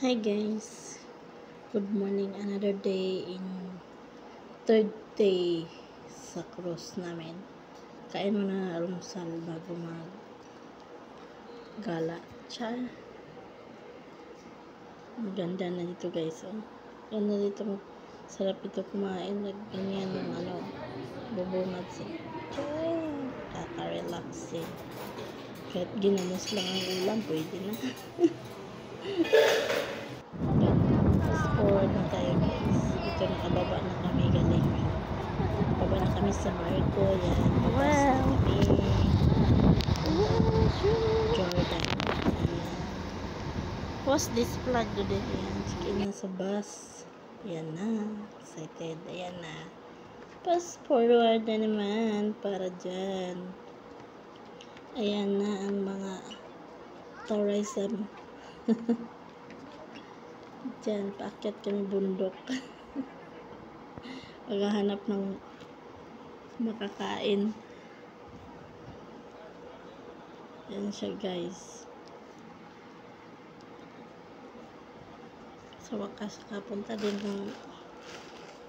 Hi guys, good morning. Another day in third day sa cruise namin. Kain mo na almusal bago mag-gala. Char. Maganda na dito guys. Oh. Ganda dito. Sarap ito kumain. Ganyan yung bubungad sa. Char. Kaka-relax eh. Kahit ginamos lang ang ulam, pwede na. Fast forward na tayo guys. Ito nakababa na kami galing. Baba na kami sa barko. Yan. Babas na kami. Jordan. Post this vlog today. Yan. Check-in na sa bus. Yan na. Excited. Ayan na. Fast forward na naman para dyan. Ayan na ang mga tourism. Diyan, paakyat kami bundok. Maghahanap ng makakain. Yan siya guys. Sa wakas, kapunta din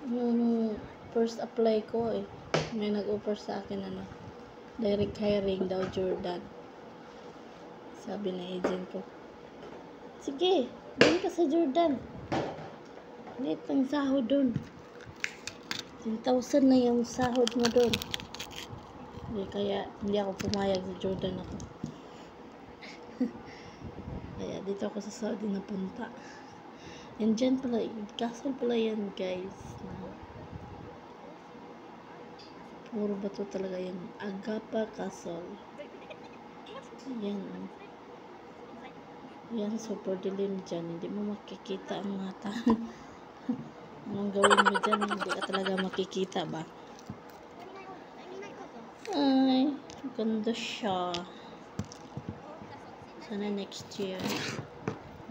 yung first apply ko eh. May nag-offer sa akin direct hiring daw Jordan. Sabi ng agent ko, sige, doon ka sa Jordan. Ulit ang sahod doon. 10,000 na yung sahod mo doon. Kaya hindi ako pumayag sa Jordan ako. Kaya dito ako sa Saudi napunta. And dyan pala, castle pala yan guys. Puro bato talaga yan. Agapa Castle. Yan. Yan, super dilim dyan. Hindi mo makikita ang mga tao. Anong gawin mo dyan? Hindi ka talaga makikita ba? Ay, ganda siya. Sana next year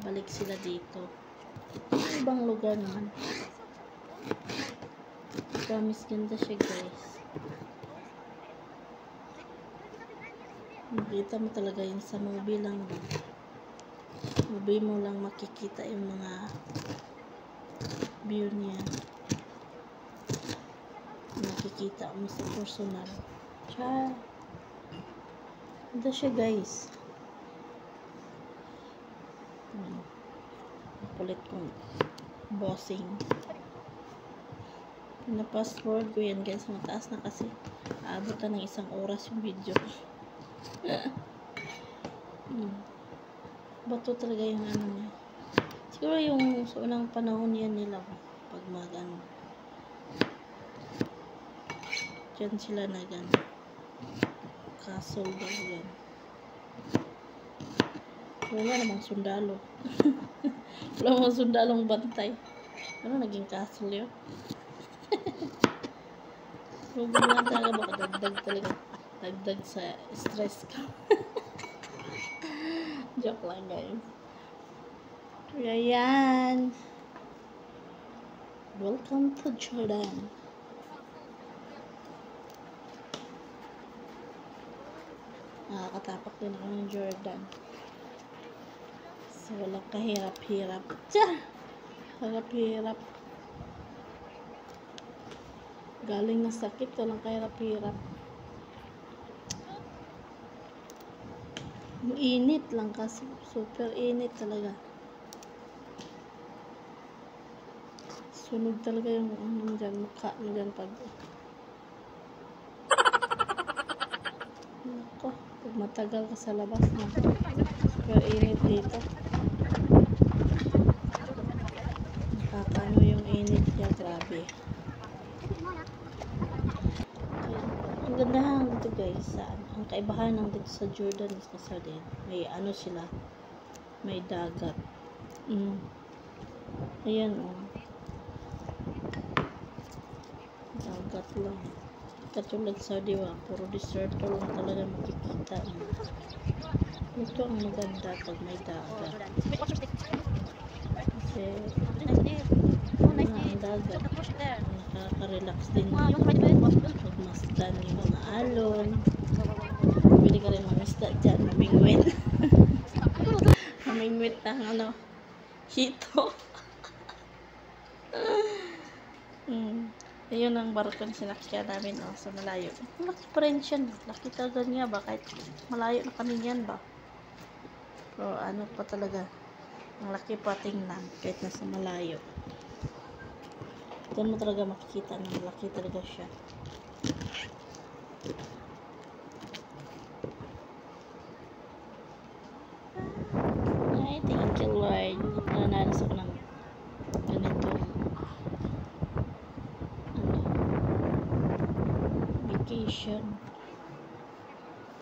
balik sila dito. Ibang lugar naman. Promise ganda siya guys. Makita mo talaga yun sa movie lang ba? Movie mo lang makikita yung mga view niya. Makikita mo sa personal. Char. Ganda siya guys. Kulit kong bossing. Na-passport ko yan guys. Mataas na kasi. Aabot na ng 1 oras yung video. Bato talaga yung niya. Siguro yung sa unang panahon yan nila pag dyan sila castle daw yan. Wala namang sundalo. Wala namang sundalong bantay. Ano naging castle yun? Huwag lang talaga baka dagdag sa stress ka. Joke lang guys. Ayan. Welcome to Jordan. Nakakatapak din ako ng Jordan. So walang kahirap-hirap. Harap-hirap. Galing na sakit, walang kahirap-hirap. Yung init lang kasi. Super init talaga. Sunog talaga yung mukha mo dyan pag nako, pag matagal ka sa labas na super init dito. Nakakano yung init niya, grabe. Ang gandahan dito guys, ang kaibahan ng dito sa Jordan is na din may sila, may dagat. Ayan dagat lang. Katulad sa diwa, puro desert lang talaga makikita. Ito ang maganda pag may dagat. Kasi ang dagat, nakaka-relax din pagmasdan yung mga alon. Pwede ka rin mangisda dyan, mamingwit. Mamingwit ang Hito. Ayun ang barko na sinakyan namin sa malayo. Laki pa rin siya. Laki talaga niya ba? Kahit malayo na kami niyan ba? Pero ano pa talaga. Ang laki pa tingnan kahit nasa malayo. Doon mo talaga makikita na malaki talaga siya. Ay, thank you Lord. Nananas ako ng ganito. Vacation.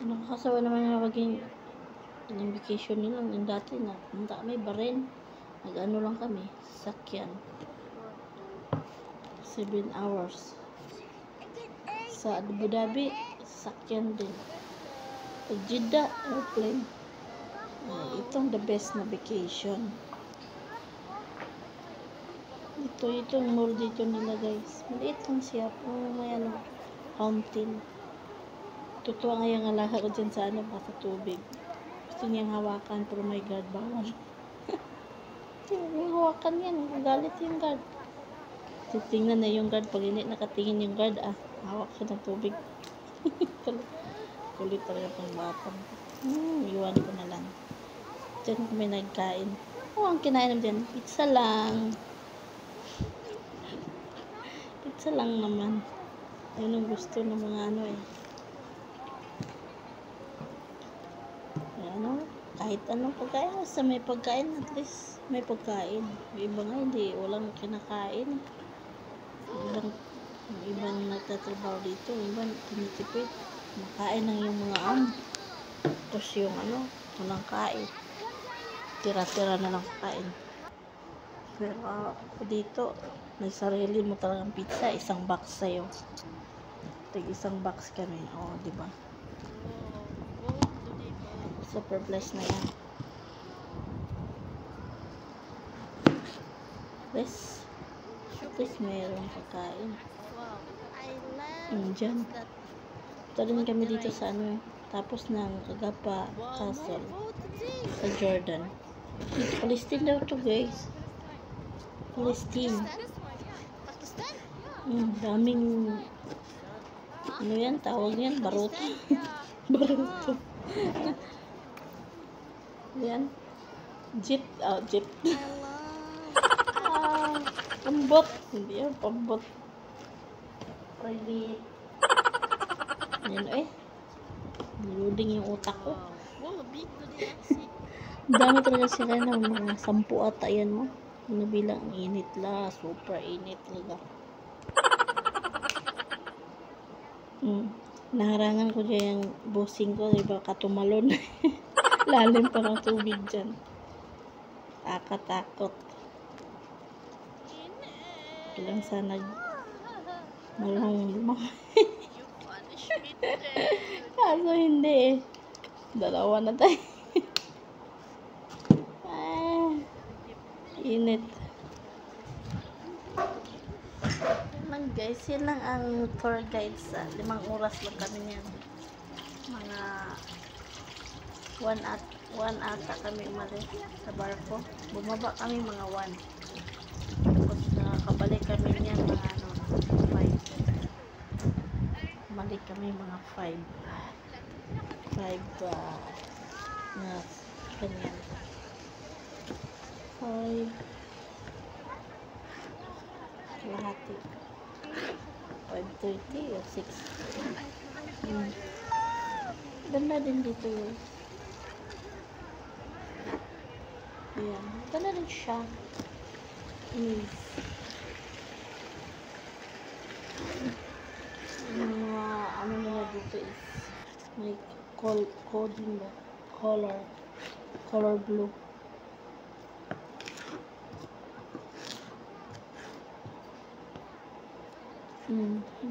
Nakakasawa naman na maging yung vacation nila. Yung dati na punta kami Bahrain. Nag-ano lang kami. Sakyan. 7 hours. Sa Abu Dhabi, sakyan din. Pag Jeddah, airplane. Itong the best na vacation. Itong mall dito nila guys. Maliit lang siya. May ano, fountain. Tutuwa nga yung alaga ko dyan sa ano, sa tubig. Gusto niyang hawakan pero may guard bawal. Yung hawakan yan. Galit yung guard. Titingnan na yung guard. Pag hindi nakatingin yung guard, hawak siya ng tubig. Kulit talaga pang batang. Iwan ko na lang. Diyan kami nagkain. Ang kinain namin dyan. Pizza lang. Pizza lang naman. Yun ang gusto ng mga ano eh. Ano? Kahit anong pagkain. Basta may pagkain. At least may pagkain. Yung iba nga hindi. Walang kinakain. Ibang nagtatrabaho dito. Ibang tinitipid. Makain lang yung mga tapos yung ano, walang kain. Tira-tira na lang kain. Pero dito, may sarili mo talagang pizza. Isang box sa'yo. Isang box kami. Diba? Super blessed na yan. At least mayroong pagkain. Dyan. Ito rin kami dito sa ano, tapos ng Agapa Castle sa Jordan. Palestine daw to guys. Palestine. Daming ano yan, tawag yan, baruto. Baruto. Yan. Jeep. Pambot. Hindi yan, pambot. Private. Yan niluding yung utak ko. Dami talaga sila ng mga 10 ata yan mo. Nabilang init la. Super init talaga. Naharangan ko dyan yung bossing ko. Diba katumalon. Lalim pa ng tubig dyan. Takot. Kailang sana marunong lumakas. Kaso hindi dalawa na tayo. Init lang guys. Yan lang ang tour guide sa 5 oras lang kami niyan. Mga 1 ata kami umalis sa barko. Bumaba kami mga 1. Tapos nakakabalik kami niyan mga 5. Balik kami mga 5 na ganyan 5 kalahati 5:30 or 6. Ganda din dito ayan, ganda din siya. Ano nila dito is may coding ba? Color blue.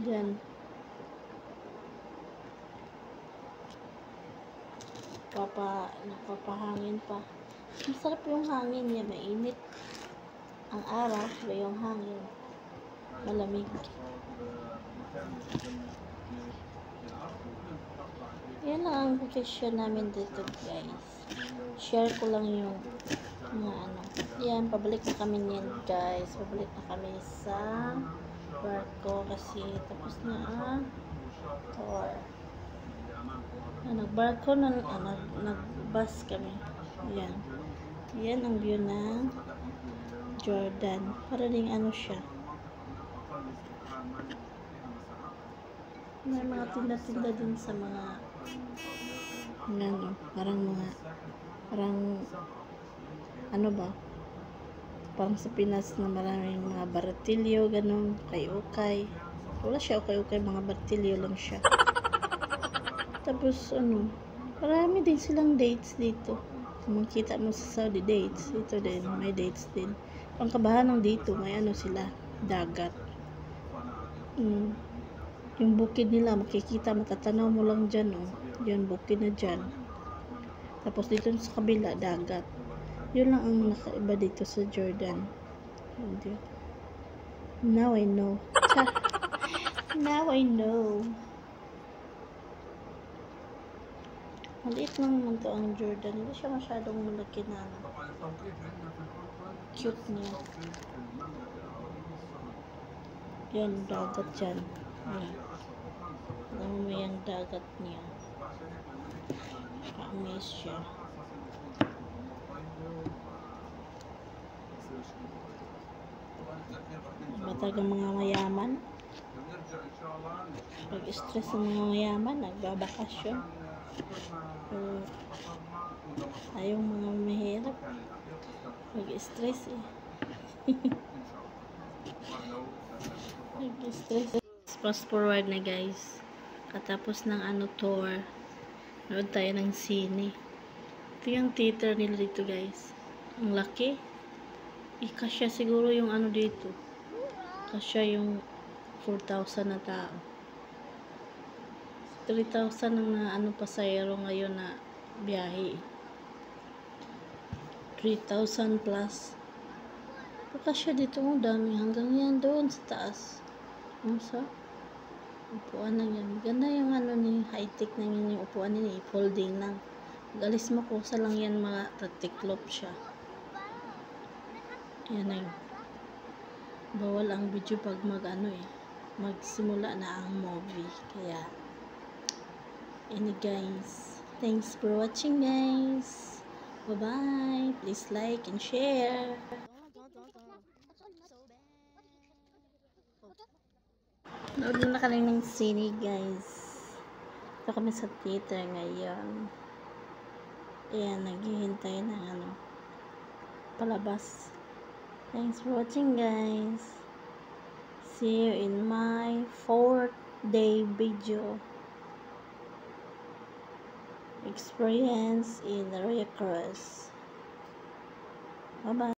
Diyan. Napapahangin pa. Masarap yung hangin niya, mainit. Ang araw, yung hangin. Malamig. Yan lang ang vacation namin dito guys. Share ko lang yung Mga ano. Yan, pabalik na kami niyan guys. Pabalik na kami sa barko kasi tapos na tour. Nagbarko na, nag-bus kami. Yan. Yan ang view ng Jordan. Para ding ano siya. May mga tinda-tinda din sa mga ano, parang ano ba? Parang sa Pinas na maraming mga baratilyo, ganun, ukay-ukay. Wala siya ukay-ukay, mga baratilyo lang siya. Tapos ano, marami din silang dates dito. Kung makita mo sa Saudi dates, ito din, may dates din. Ang kabahan ng dito, may ano sila, dagat. Yung bukid nila, makikita, matatanaw mo lang dyan, oh. Yun, bukid na dyan. Tapos dito sa kabila, dagat. Yun lang ang nakaiba dito sa Jordan. Now I know. Now I know. Maliit lang naman to ang Jordan. Hindi siya masyadong malaki na cute niya. Yan, dagat dyan. Yan. Alam mo yung dagat niya. Ka-amaze siya. Batag ang mga mayaman. Pag-stress ang mga mayaman, nagbabakasyon. Ayaw mga mahirap. Mag-stress eh. Mag-stress. Fast forward na guys. Katapos ng tour, nood tayo ng sine. Ito yung theater nila dito guys. Ang laki. Kasya siguro yung dito. Kasya yung 4,000 na tao. 3,000 ang pasahero ngayon na biyahe. 3,000 plus. Kasya dito mo dami hanggang yan doon sa taas. Sa upuan lang yan. Ganda yung ni high-tech na yung upuan nila. Folding lang. Galis mo kusa lang yan, mga tatiklop siya. Yan ay. Bawal ang video pag magsimula na ang movie. Kaya ini guys. Thanks for watching guys. Bye-bye. Please like and share. Nood na kami ng sine guys. Ito kami sa theater ngayon. Ayan, naghihintay ng palabas. Thanks for watching guys. See you in my 4th day video experience in Royal Cross. Bye bye.